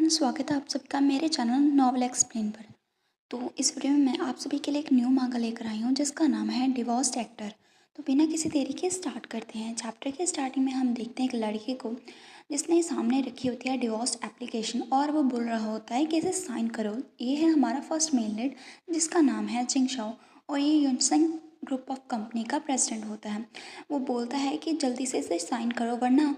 Friends, स्वागत है आप सबका मेरे चैनल नॉवल एक्सप्लेन पर। तो इस वीडियो में मैं आप सभी के लिए एक न्यू मांगा लेकर आई हूँ जिसका नाम है डिवोर्स्ड एक्टर। तो बिना किसी देरी के स्टार्ट करते हैं। चैप्टर के स्टार्टिंग में हम देखते हैं एक लड़के को जिसने सामने रखी होती है डिवोर्स एप्लीकेशन और वो बोल रहा होता है कि इसे साइन करो। ये है हमारा फर्स्ट मेल लीड जिसका नाम है जिंग शाओ और ये यूनसेंग ग्रुप ऑफ कंपनी का प्रेसिडेंट होता है। वो बोलता है कि जल्दी से इसे साइन करो वरना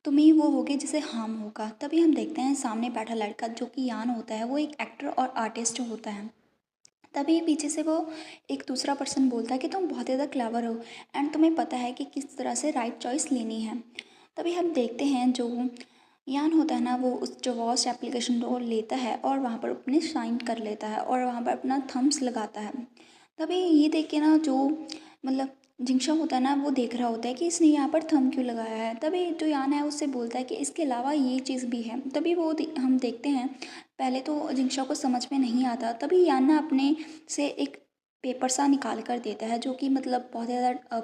तुम्हें वो होगे जिसे हार्म होगा। तभी हम देखते हैं सामने बैठा लड़का जो कि यान होता है, वो एक एक्टर और आर्टिस्ट होता है। तभी पीछे से वो एक दूसरा पर्सन बोलता है कि तुम बहुत ज़्यादा क्लेवर हो एंड तुम्हें पता है कि किस तरह से राइट चॉइस लेनी है। तभी हम देखते हैं जो यान होता है ना, वो उस डिवोर्स एप्लीकेशन को लेता है और वहाँ पर अपने साइन कर लेता है और वहाँ पर अपना थम्स लगाता है। तभी ये देख के ना जो मतलब जिंगशा होता है ना, वो देख रहा होता है कि इसने यहाँ पर थंब क्यों लगाया है। तभी जो यान है उससे बोलता है कि इसके अलावा ये चीज़ भी है। तभी हम देखते हैं, पहले तो जिंगशा को समझ में नहीं आता। तभी यान ना अपने से एक पेपर सा निकाल कर देता है जो कि मतलब बहुत ज़्यादा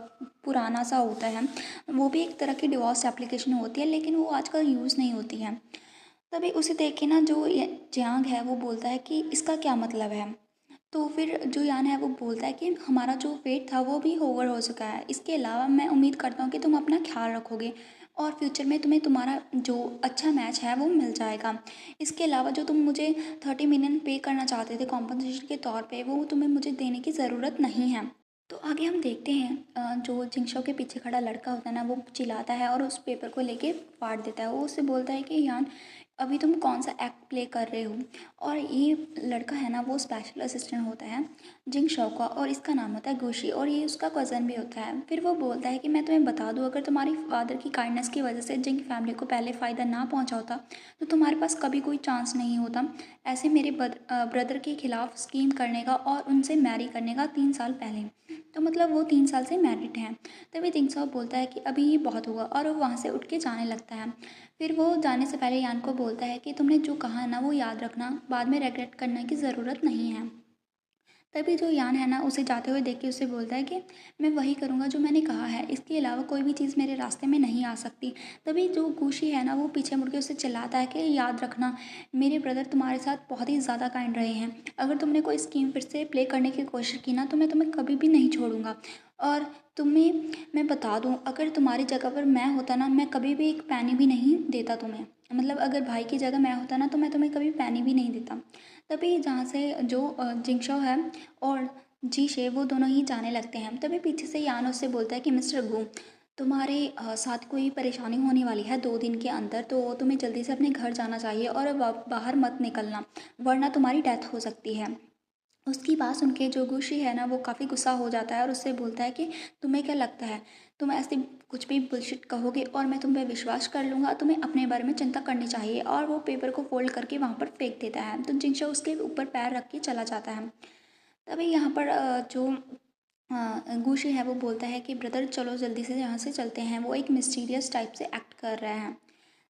पुराना सा होता है। वो भी एक तरह की डिवोर्स एप्लीकेशन होती है लेकिन वो आजकल यूज़ नहीं होती है। तभी उसे देख के ना जो जियांग है वो बोलता है कि इसका क्या मतलब है। तो फिर जो यान है वो बोलता है कि हमारा जो वेट था वो भी ओवर हो चुका है। इसके अलावा मैं उम्मीद करता हूँ कि तुम अपना ख्याल रखोगे और फ्यूचर में तुम्हें तुम्हारा जो अच्छा मैच है वो मिल जाएगा। इसके अलावा जो तुम मुझे 30 मिलियन पे करना चाहते थे कॉम्पनसेशन के तौर पे, वो तुम्हें मुझे देने की ज़रूरत नहीं है। तो आगे हम देखते हैं जो जिंगशो के पीछे खड़ा लड़का होता है ना, वो चिल्लाता है और उस पेपर को लेके फाड़ देता है। वो उससे बोलता है कि यान अभी तुम कौन सा एक्ट प्ले कर रहे हो। और ये लड़का है ना, वो स्पेशल असिस्टेंट होता है जिंग शॉ का और इसका नाम होता है गुशी और ये उसका कज़न भी होता है। फिर वो बोलता है कि मैं तुम्हें बता दूं, अगर तुम्हारी फादर की काइंडनेस की वजह से जिंग फैमिली को पहले फ़ायदा ना पहुंचा होता तो तुम्हारे पास कभी कोई चांस नहीं होता ऐसे मेरे ब्रदर के खिलाफ स्कीम करने का और उनसे मैरी करने का 3 साल पहले। तो मतलब वो 3 साल से मैरिड हैं। तभी जिंग शॉ बोलता है कि अभी ये बहुत हुआ और वो वहाँ से उठ के जाने लगता है। फिर वो जाने से पहले यान को बोलता है कि तुमने जो कहा है ना वो याद रखना, बाद में रेग्रेट करने की ज़रूरत नहीं है। तभी जो यान है ना, उसे जाते हुए देख के उसे बोलता है कि मैं वही करूँगा जो मैंने कहा है, इसके अलावा कोई भी चीज़ मेरे रास्ते में नहीं आ सकती। तभी जो गुशी है ना, वो पीछे मुड़ के उसे चिल्लाता है कि याद रखना, मेरे ब्रदर तुम्हारे साथ बहुत ही ज़्यादा काइंड रहे हैं। अगर तुमने कोई स्कीम फिर से प्ले करने की कोशिश की ना तो मैं तुम्हें कभी भी नहीं छोड़ूंगा। और तुम्हें मैं बता दूं, अगर तुम्हारी जगह पर मैं होता ना, मैं कभी भी एक पैनी भी नहीं देता तुम्हें। मतलब अगर भाई की जगह मैं होता ना तो मैं तुम्हें कभी पैनी भी नहीं देता। तभी जहाँ से जो जिंगशॉ है और जी शे वो दोनों ही जाने लगते हैं। तभी पीछे से यान उससे बोलता है कि मिस्टर गू, तुम्हारे साथ कोई परेशानी होने वाली है 2 दिन के अंदर, तो तुम्हें जल्दी से अपने घर जाना चाहिए और बाहर मत निकलना वरना तुम्हारी डेथ हो सकती है। उसकी बात सुन के जो गुशी है ना, वो काफ़ी गुस्सा हो जाता है और उससे बोलता है कि तुम्हें क्या लगता है, तुम ऐसे कुछ भी बुलशिट कहोगे और मैं तुम पे विश्वास कर लूँगा, तुम्हें अपने बारे में चिंता करनी चाहिए। और वो पेपर को फोल्ड करके वहाँ पर फेंक देता है। तो जिंगशा उसके ऊपर पैर रख के चला जाता है। तभी यहाँ पर जो गुशी है वो बोलता है कि ब्रदर चलो जल्दी से यहाँ से चलते हैं, वो एक मिस्टीरियस टाइप से एक्ट कर रहा है।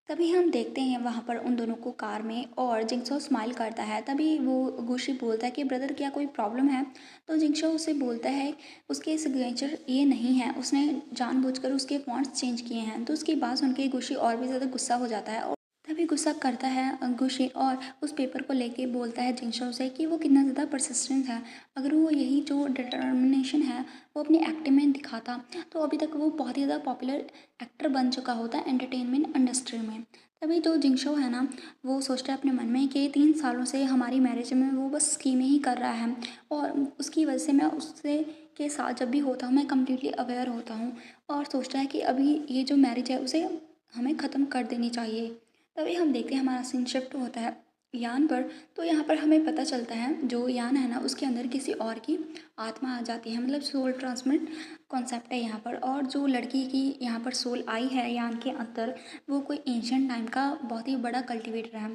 तभी हम देखते हैं वहाँ पर उन दोनों को कार में और जिंगशो स्माइल करता है। तभी वो गुशी बोलता है कि ब्रदर क्या कोई प्रॉब्लम है। तो जिंगशो उसे बोलता है उसके सिग्नेचर ये नहीं है, उसने जानबूझकर उसके फॉन्ट्स चेंज किए हैं। तो उसकी बात सुन के गुशी और भी ज़्यादा गुस्सा हो जाता है और तभी गुस्सा करता है गुशी और उस पेपर को लेके बोलता है जिंगशो से कि वो कितना ज़्यादा परसिस्टेंट है। अगर वो यही जो डिटर्मिनेशन है वो अपनी एक्टिंग में दिखाता तो अभी तक वो बहुत ही ज़्यादा पॉपुलर एक्टर बन चुका होता है एंटरटेनमेंट इंडस्ट्री में। तभी जो जिंगशो है ना, वो सोचता है अपने मन में कि 3 सालों से हमारी मैरिज में वो बस स्कीमें ही कर रहा है और उसकी वजह से मैं उससे के साथ जब भी होता हूँ मैं कम्प्लीटली अवेयर होता हूँ और सोचता है कि अभी ये जो मैरिज है उसे हमें ख़त्म कर देनी चाहिए। तभी हम देखते हैं हमारा सीन शिफ्ट होता है यान पर। तो यहाँ पर हमें पता चलता है जो यान है ना, उसके अंदर किसी और की आत्मा आ जाती है। मतलब सोल ट्रांसमिट कॉन्सेप्ट है यहाँ पर। और जो लड़की की यहाँ पर सोल आई है यान के अंदर, वो कोई एंशियंट टाइम का बहुत ही बड़ा कल्टिवेटर है।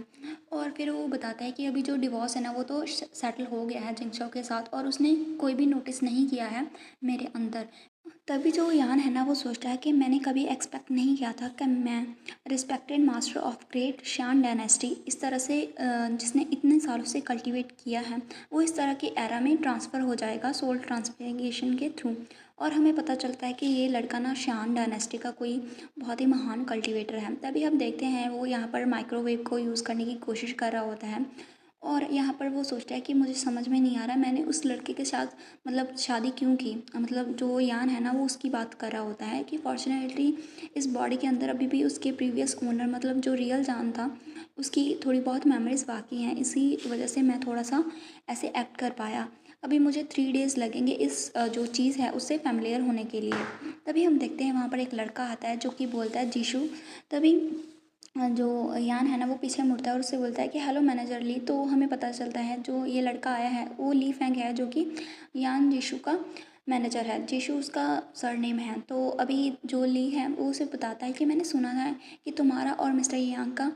और फिर वो बताता है कि अभी जो डिवोर्स है ना वो तो सेटल हो गया है जिंगशॉ के साथ और उसने कोई भी नोटिस नहीं किया है मेरे अंदर। तभी जो यान है ना, वो सोचता है कि मैंने कभी एक्सपेक्ट नहीं किया था कि मैं रिस्पेक्टेड मास्टर ऑफ ग्रेट शान डायनेस्टी इस तरह से जिसने इतने सालों से कल्टीवेट किया है वो इस तरह की एरा में ट्रांसफ़र हो जाएगा सोल ट्रांसफिगरेशन के थ्रू। और हमें पता चलता है कि ये लड़का ना शान डायनेस्टी का कोई बहुत ही महान कल्टीवेटर है। तभी हम देखते हैं वो यहाँ पर माइक्रोवेव को यूज़ करने की कोशिश कर रहा होता है और यहाँ पर वो सोचता है कि मुझे समझ में नहीं आ रहा मैंने उस लड़के के साथ मतलब शादी क्यों की। मतलब जो यान है ना वो उसकी बात कर रहा होता है कि फॉर्चुनेटली इस बॉडी के अंदर अभी भी उसके प्रीवियस ओनर मतलब जो रियल जान था उसकी थोड़ी बहुत मेमोरीज बाकी हैं, इसी वजह से मैं थोड़ा सा ऐसे एक्ट कर पाया। अभी मुझे 3 डेज़ लगेंगे इस जो चीज़ है उससे फेमिलियर होने के लिए। तभी हम देखते हैं वहाँ पर एक लड़का आता है जो कि बोलता है जीशु। तभी जो यान है ना वो पीछे मुड़ता है और उससे बोलता है कि हेलो मैनेजर ली। तो हमें पता चलता है जो ये लड़का आया है वो ली फेंग है जो कि यान जीशु का मैनेजर है। जीशु उसका सरनेम है। तो अभी जो ली है वो उसे बताता है कि मैंने सुना है कि तुम्हारा और मिस्टर यांग का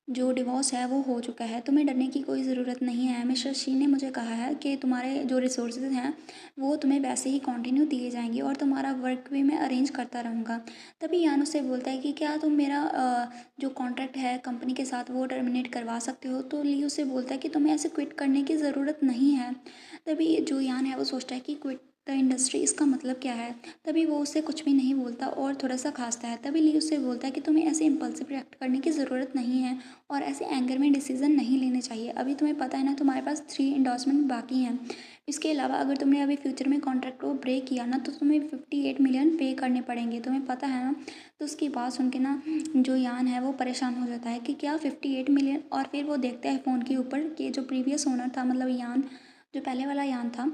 जो डिवोर्स है वो हो चुका है, तुम्हें डरने की कोई ज़रूरत नहीं है। मिस्टर शी ने मुझे कहा है कि तुम्हारे जो रिसोर्सेज हैं वो तुम्हें वैसे ही कंटिन्यू दिए जाएंगे और तुम्हारा वर्क भी मैं अरेंज करता रहूँगा। तभी यान उससे बोलता है कि क्या तुम मेरा जो कॉन्ट्रैक्ट है कंपनी के साथ वो टर्मिनेट करवा सकते हो। तो ली उससे बोलता है कि तुम्हें ऐसे क्विट करने की ज़रूरत नहीं है। तभी जो यान है वो सोचता है कि क्विट द इंडस्ट्री इसका मतलब क्या है। तभी वो उससे कुछ भी नहीं बोलता और थोड़ा सा खांसता है। तभी ली उससे बोलता है कि तुम्हें ऐसे इम्पल्सिव रिएक्ट करने की ज़रूरत नहीं है और ऐसे एंगर में डिसीजन नहीं लेने चाहिए। अभी तुम्हें पता है ना तुम्हारे पास 3 इंडोर्समेंट बाकी हैं। इसके अलावा अगर तुमने अभी फ्यूचर में कॉन्ट्रैक्ट को ब्रेक किया ना तो तुम्हें 58 मिलियन पे करने पड़ेंगे, तुम्हें पता है ना। तो उसकी बात सुन के ना जो यान है वो परेशान हो जाता है कि क्या 58 मिलियन। और फिर वो देखता है फ़ोन के ऊपर कि जो प्रीवियस ओनर था मतलब यान जो पहले वाला यान था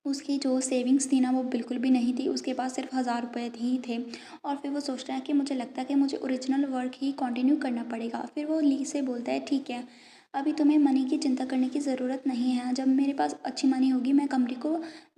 उसकी जो सेविंग्स थी ना वो बिल्कुल भी नहीं थी, उसके पास सिर्फ 1000 रुपये ही थे। और फिर वो सोचता है कि मुझे लगता है कि मुझे ओरिजिनल वर्क ही कंटिन्यू करना पड़ेगा। फिर वो ली से बोलता है ठीक है, अभी तुम्हें मनी की चिंता करने की ज़रूरत नहीं है, जब मेरे पास अच्छी मनी होगी मैं कंपनी को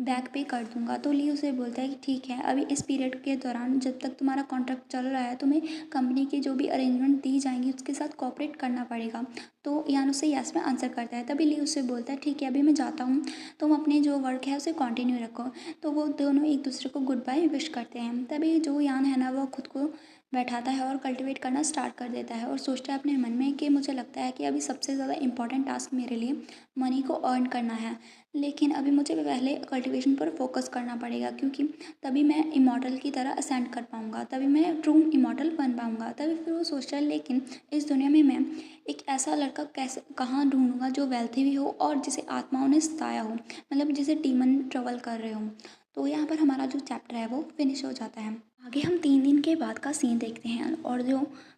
बैक पे कर दूंगा। तो ली उसे बोलता है कि ठीक है, अभी इस पीरियड के दौरान जब तक तुम्हारा कॉन्ट्रैक्ट चल रहा है तुम्हें कंपनी की जो भी अरेंजमेंट दी जाएंगी उसके साथ कोऑपरेट करना पड़ेगा। तो यान उसे यस में आंसर करता है। तभी ली उससे बोलता है ठीक है अभी मैं जाता हूँ, तुम अपने जो वर्क है उसे कंटिन्यू रखो। तो वो दोनों एक दूसरे को गुड बाय विश करते हैं। तभी जो यान है ना वो खुद को बैठाता है और कल्टीवेट करना स्टार्ट कर देता है और सोचता है अपने मन में कि मुझे लगता है कि अभी सबसे ज़्यादा इंपॉर्टेंट टास्क मेरे लिए मनी को अर्न करना है, लेकिन अभी मुझे पहले कल्टीवेशन पर फोकस करना पड़ेगा क्योंकि तभी मैं इमॉर्टल की तरह असेंड कर पाऊँगा, तभी मैं ट्रू इमॉर्टल बन पाऊँगा। तभी फिर वो सोचता है लेकिन इस दुनिया में मैं एक ऐसा लड़का कैसे कहाँ ढूंढूंगा जो वेल्थी भी हो और जिसे आत्माओं ने सताया हो, मतलब जिसे डीमन ट्रेवल कर रहे हो। तो यहाँ पर हमारा जो चैप्टर है वो फिनिश हो जाता है। आगे हम 3 दिन के बाद का सीन देखते हैं और जो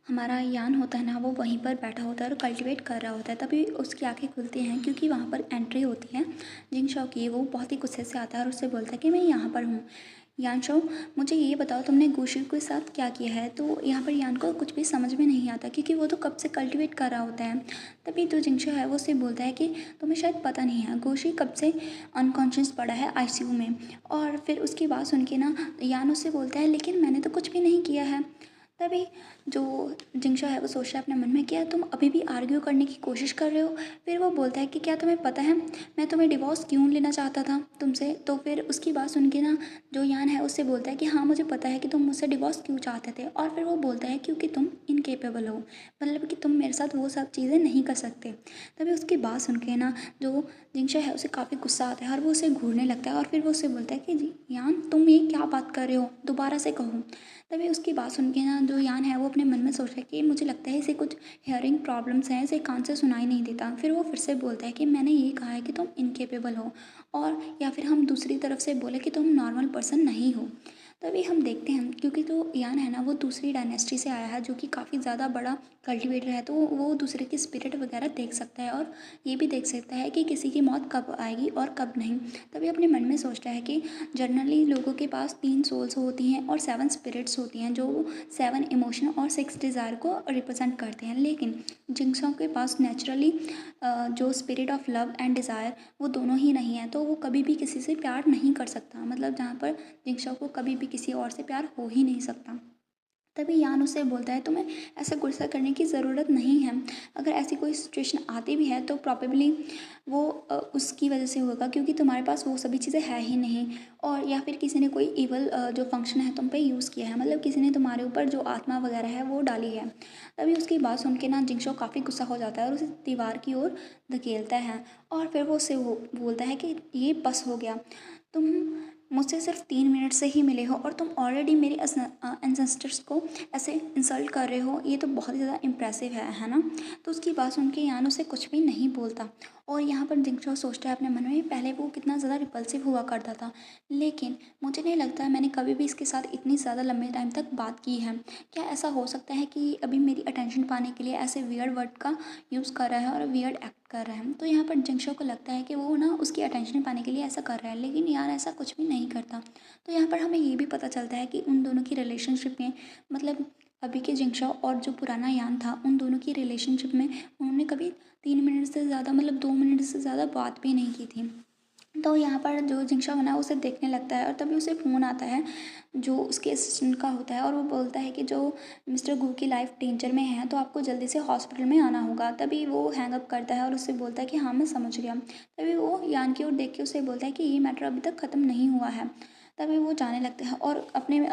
हमारा यान होता है ना वो वहीं पर बैठा होता है और कल्टीवेट कर रहा होता है। तभी उसकी आंखें खुलती हैं क्योंकि वहाँ पर एंट्री होती है जिंग शॉ की। वो बहुत ही गुस्से से आता है और उससे बोलता है कि मैं यहाँ पर हूँ। यान शो, मुझे ये बताओ तुमने गुशी के साथ क्या किया है। तो यहाँ पर यान को कुछ भी समझ में नहीं आता क्योंकि वो तो कब से कल्टीवेट कर रहा होता है। तभी जो जिंगशो है वो उससे बोलता है कि तुम्हें शायद पता नहीं है गोशी कब से अनकॉन्शियस पड़ा है आईसीयू में। और फिर उसकी बात सुन के ना यान उससे बोलता है लेकिन मैंने तो कुछ भी नहीं किया है। तभी जो जिंगशो है वो सोचता है अपने मन में क्या तुम अभी भी आर्ग्यू करने की कोशिश कर रहे हो। फिर वो बोलता है कि क्या तुम्हें पता है मैं तुम्हें डिवोर्स क्यों लेना चाहता था तुमसे। तो फिर उसकी बात सुन के ना जो यान है उससे बोलता है कि हाँ मुझे पता है कि तुम मुझसे डिवोर्स क्यों चाहते थे। और फिर वो बोलता है क्योंकि तुम इनकेपेबल हो, मतलब कि तुम मेरे साथ वो सब चीज़ें नहीं कर सकते। तभी उसकी बात सुन के ना जो जिंगशो है उसे काफ़ी गुस्सा आता है और वो उसे घूरने लगता है। और फिर वो उससे बोलता है कि जी यान तुम ये क्या बात कर रहे हो, दोबारा से कहो। तभी उसकी बात सुन के ना जो यान है वो अपने मन में सोच रहा है कि मुझे लगता है इसे कुछ हियरिंग प्रॉब्लम्स हैं, इसे कान से सुनाई नहीं देता। फिर वो फिर से बोलता है कि मैंने ये कहा है कि तुम इनकेपेबल हो, और या फिर हम दूसरी तरफ से बोले कि तुम नॉर्मल पर्सन नहीं हो। तभी हम देखते हैं क्योंकि जो यान है ना वो दूसरी डायनेस्टी से आया है जो कि काफ़ी ज़्यादा बड़ा कल्टीवेटर है, तो वो दूसरे की स्पिरिट वगैरह देख सकता है और ये भी देख सकता है कि किसी की मौत कब आएगी और कब नहीं। तभी अपने मन में सोचता है कि जनरली लोगों के पास 3 सोल्स होती हैं और 7 स्पिरिट्स होती हैं जो 7 इमोशन और 6 डिज़ायर को रिप्रेजेंट करते हैं, लेकिन जिंगसों के पास नेचुरली जो spirit of love and desire वो दोनों ही नहीं है, तो वो कभी भी किसी से प्यार नहीं कर सकता। मतलब जहाँ पर जिंगसो को कभी भी किसी और से प्यार हो ही नहीं सकता। तभी यान उससे बोलता है तुम्हें ऐसा गुस्सा करने की ज़रूरत नहीं है, अगर ऐसी कोई सिचुएशन आती भी है तो प्रॉबेबली वो उसकी वजह से होगा क्योंकि तुम्हारे पास वो सभी चीज़ें है ही नहीं। और या फिर किसी ने कोई इवल जो फंक्शन है तुम पे यूज़ किया है, मतलब किसी ने तुम्हारे ऊपर जो आत्मा वगैरह है वो डाली है। तभी उसकी बात सुन के ना जिंगशो काफ़ी गुस्सा हो जाता है और उसे दीवार की ओर धकेलता है। और फिर वो उससे वो बोलता है कि ये बस हो गया, तुम मुझसे सिर्फ 3 मिनट से ही मिले हो और तुम ऑलरेडी मेरे एंसेस्टर्स को ऐसे इंसल्ट कर रहे हो, ये तो बहुत ही ज़्यादा इम्प्रेसिव है ना। तो उसकी बात सुन के यान उसे कुछ भी नहीं बोलता और यहाँ पर जिंगशो सोचता है अपने मन में, पहले वो कितना ज़्यादा रिपल्सिव हुआ करता था, लेकिन मुझे नहीं लगता है मैंने कभी भी इसके साथ इतनी ज़्यादा लंबे टाइम तक बात की है। क्या ऐसा हो सकता है कि अभी मेरी अटेंशन पाने के लिए ऐसे वियर्ड वर्ड का यूज़ कर रहा है और वियर्ड एक्ट कर रहा है। तो यहाँ पर जिंगशो को लगता है कि वो ना उसकी अटेंशन पाने के लिए ऐसा कर रहा है, लेकिन यार ऐसा कुछ भी नहीं करता। तो यहाँ पर हमें ये भी पता चलता है कि उन दोनों की रिलेशनशिप में, मतलब अभी के जिंगशो और जो पुराना यान था, उन दोनों की रिलेशनशिप में उन्होंने कभी 3 मिनट से ज़्यादा, मतलब 2 मिनट से ज़्यादा बात भी नहीं की थी। तो यहाँ पर जो जिंगशो है ना उसे देखने लगता है और तभी उसे फ़ोन आता है जो उसके असिस्टेंट का होता है और वो बोलता है कि जो मिस्टर गू की लाइफ डेंजर में है, तो आपको जल्दी से हॉस्पिटल में आना होगा। तभी वो हैंग अप करता है और उससे बोलता है कि हाँ मैं समझ गया। तभी वो यान की ओर देख के उसे बोलता है कि ये मैटर अभी तक ख़त्म नहीं हुआ है। तभी वो जाने लगते हैं और अपने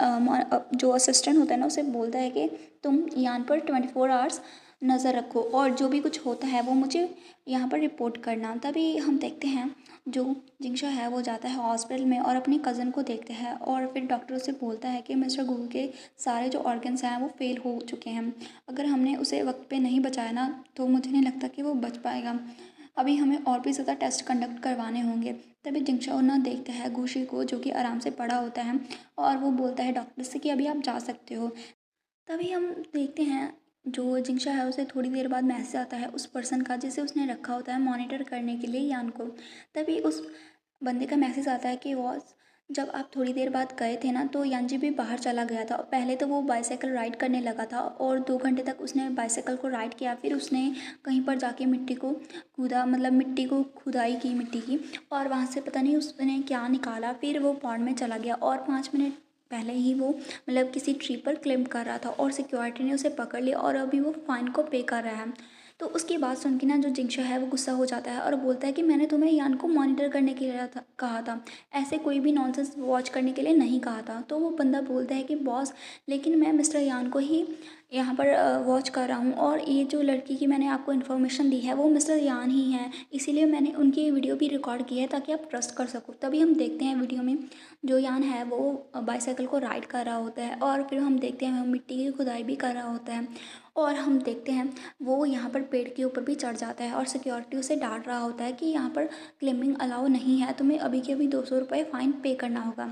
जो असिस्टेंट होता है ना उसे बोलता है कि तुम यान पर 24 आवर्स नज़र रखो और जो भी कुछ होता है वो मुझे यहाँ पर रिपोर्ट करना। तभी हम देखते हैं जो जिंगशो है वो जाता है हॉस्पिटल में और अपनी कज़न को देखता है और फिर डॉक्टर उसे बोलता है कि मिस्टर गू के सारे जो ऑर्गन्स हैं वो फेल हो चुके हैं। अगर हमने उसे वक्त पे नहीं बचाया ना तो मुझे नहीं लगता कि वो बच पाएगा। अभी हमें और भी ज़्यादा टेस्ट कंडक्ट करवाने होंगे। तभी जिंगशो ना देखता है गुशी को जो कि आराम से पड़ा होता है और वो बोलता है डॉक्टर से कि अभी आप जा सकते हो। तभी हम देखते हैं जो जिंगशा है उसे थोड़ी देर बाद मैसेज आता है उस पर्सन का जिसे उसने रखा होता है मॉनिटर करने के लिए यान को। तभी उस बंदे का मैसेज आता है कि वॉस, जब आप थोड़ी देर बाद गए थे ना तो यानजी भी बाहर चला गया था। पहले तो वो बाईसाइकिल राइड करने लगा था और 2 घंटे तक उसने बाईसाइकिल को राइड किया। फिर उसने कहीं पर जाके मिट्टी को कूदा, मतलब मिट्टी को खुदाई की मिट्टी की, और वहाँ से पता नहीं उसने क्या निकाला। फिर वो पॉन्ड में चला गया और 5 मिनट पहले ही वो मतलब किसी ट्री पर क्लाइंब कर रहा था और सिक्योरिटी ने उसे पकड़ लिया और अभी वो फ़ाइन को पे कर रहा है। तो उसकी बात सुन के ना जो जिंगशा है वो गुस्सा हो जाता है और बोलता है कि मैंने तुम्हें यान को मॉनिटर करने के लिए कहा था, ऐसे कोई भी नॉनसेंस वॉच करने के लिए नहीं कहा था। तो वो बंदा बोलता है कि बॉस, लेकिन मैं मिस्टर यान को ही यहाँ पर वॉच कर रहा हूँ और ये जो लड़की की मैंने आपको इन्फॉर्मेशन दी है वो मिस्टर यान ही है, इसीलिए मैंने उनकी वीडियो भी रिकॉर्ड की है ताकि आप ट्रस्ट कर सको। तभी हम देखते हैं वीडियो में जो यान है वो बाईसाइकिल को राइड कर रहा होता है और फिर हम देखते हैं वो मिट्टी की खुदाई भी कर रहा होता है और हम देखते हैं वो यहाँ पर पेड़ के ऊपर भी चढ़ जाता है और सिक्योरिटी उसे डांट रहा होता है कि यहाँ पर क्लेमिंग अलाउ नहीं है, तुम्हें अभी के अभी 200 रुपये फ़ाइन पे करना होगा।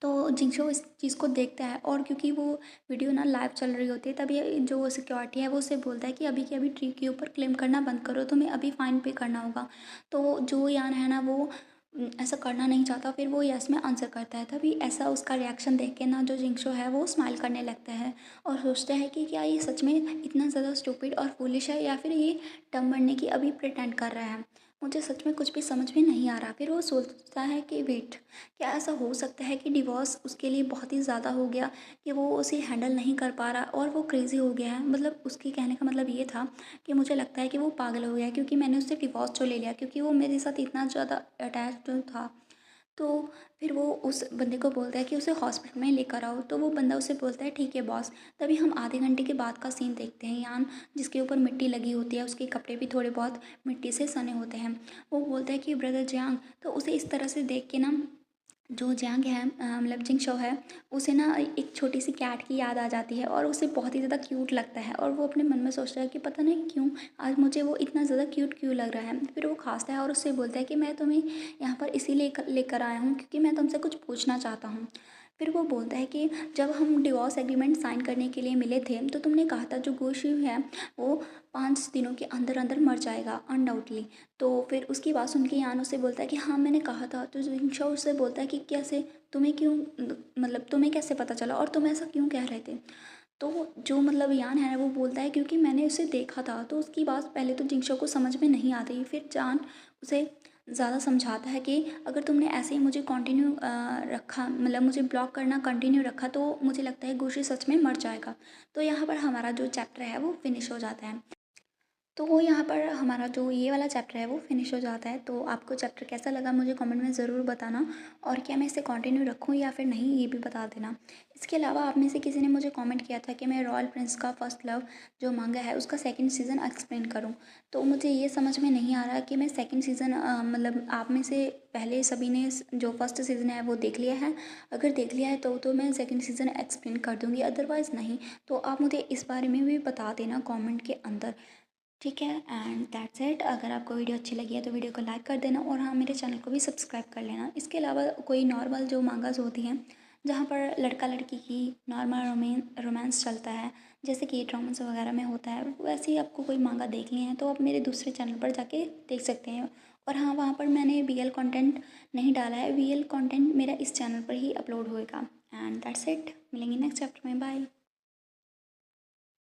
तो जिंगशो इस चीज़ को देखता है और क्योंकि वो वीडियो ना लाइव चल रही होती है, तभी जो सिक्योरिटी है वो उसे बोलता है कि अभी के अभी ट्री के ऊपर क्लेम करना बंद करो, तुम्हें अभी फ़ाइन पे करना होगा। तो जो यान है ना वो ऐसा करना नहीं चाहता, फिर वो यस में आंसर करता है। तभी ऐसा उसका रिएक्शन देख के ना जो जिंगशो है वो स्माइल करने लगता है और सोचता है कि क्या ये सच में इतना ज़्यादा स्टूपिड और फूलिश है या फिर ये टर्म बनने की अभी प्रिटेंड कर रहा है। मुझे सच में कुछ भी समझ में नहीं आ रहा। फिर वो सोचता है कि वेट, क्या ऐसा हो सकता है कि डिवोर्स उसके लिए बहुत ही ज़्यादा हो गया कि वो उसे हैंडल नहीं कर पा रहा और वो क्रेज़ी हो गया है। मतलब उसके कहने का मतलब ये था कि मुझे लगता है कि वो पागल हो गया है क्योंकि मैंने उससे डिवोर्स तो ले लिया, क्योंकि वो मेरे साथ इतना ज़्यादा अटैच्ड था। तो फिर वो उस बंदे को बोलता है कि उसे हॉस्पिटल में लेकर आओ। तो वो बंदा उसे बोलता है ठीक है बॉस। तभी हम आधे घंटे के बाद का सीन देखते हैं। यान जिसके ऊपर मिट्टी लगी होती है उसके कपड़े भी थोड़े बहुत मिट्टी से सने होते हैं। वो बोलता है कि ब्रदर जियांग। तो उसे इस तरह से देख के ना जो जियांग है, मतलब जिंगशो है, उसे ना एक छोटी सी कैट की याद आ जाती है और उसे बहुत ही ज़्यादा क्यूट लगता है और वो अपने मन में सोचता है कि पता नहीं क्यों आज मुझे वो इतना ज़्यादा क्यूट क्यों लग रहा है। फिर वो खांसता है और उससे बोलता है कि मैं तुम्हें यहाँ पर इसीलिए लेकर आया हूँ क्योंकि मैं तुमसे कुछ पूछना चाहता हूँ। फिर वो बोलता है कि जब हम डिवोर्स एग्रीमेंट साइन करने के लिए मिले थे तो तुमने कहा था जो गोशु है वो 5 दिनों के अंदर अंदर मर जाएगा अनडाउटली। तो फिर उसकी बात सुन के यान उससे बोलता है कि हाँ मैंने कहा था। तो जिंगशो उससे बोलता है कि कैसे, तुम्हें क्यों, मतलब तुम्हें कैसे पता चला और तुम ऐसा क्यों कह रहे थे। तो जो मतलब यान है वो बोलता है क्योंकि मैंने उसे देखा था। तो उसकी बात पहले तो जिंगशो को समझ में नहीं आती, फिर जान उसे ज़्यादा समझाता है कि अगर तुमने ऐसे ही मुझे कंटिन्यू रखा, मतलब मुझे ब्लॉक करना कंटिन्यू रखा, तो मुझे लगता है गोशी सच में मर जाएगा। तो यहाँ पर हमारा जो चैप्टर है वो फिनिश हो जाता है। तो यहाँ पर हमारा जो ये वाला चैप्टर है वो फिनिश हो जाता है। तो आपको चैप्टर कैसा लगा मुझे कमेंट में ज़रूर बताना, और क्या मैं इसे कंटिन्यू रखूँ या फिर नहीं ये भी बता देना। इसके अलावा आप में से किसी ने मुझे कमेंट किया था कि मैं रॉयल प्रिंस का फर्स्ट लव जो मांगा है उसका सेकंड सीज़न एक्सप्लेन करूँ। तो मुझे ये समझ में नहीं आ रहा कि मैं सेकंड सीज़न मतलब आप में से पहले सभी ने जो फर्स्ट सीज़न है वो देख लिया है। अगर देख लिया है तो मैं सेकंड सीज़न एक्सप्लेन कर दूँगी, अदरवाइज़ नहीं। तो आप मुझे इस बारे में भी बता देना कमेंट के अंदर। ठीक है, एंड दैट्स इट। अगर आपको वीडियो अच्छी लगी है तो वीडियो को लाइक कर देना, और हाँ, मेरे चैनल को भी सब्सक्राइब कर लेना। इसके अलावा कोई नॉर्मल जो मांगास होती हैं जहाँ पर लड़का लड़की की नॉर्मल रोमांस चलता है, जैसे कि ड्रामास वगैरह में होता है, वैसे ही आपको कोई मांगा देखनी है तो आप मेरे दूसरे चैनल पर जाके देख सकते हैं। और हाँ, वहाँ पर मैंने BL कंटेंट नहीं डाला है, BL कंटेंट मेरा इस चैनल पर ही अपलोड होएगा। एंड दैट्स इट, मिलेंगे नेक्स्ट चैप्टर में, बाय।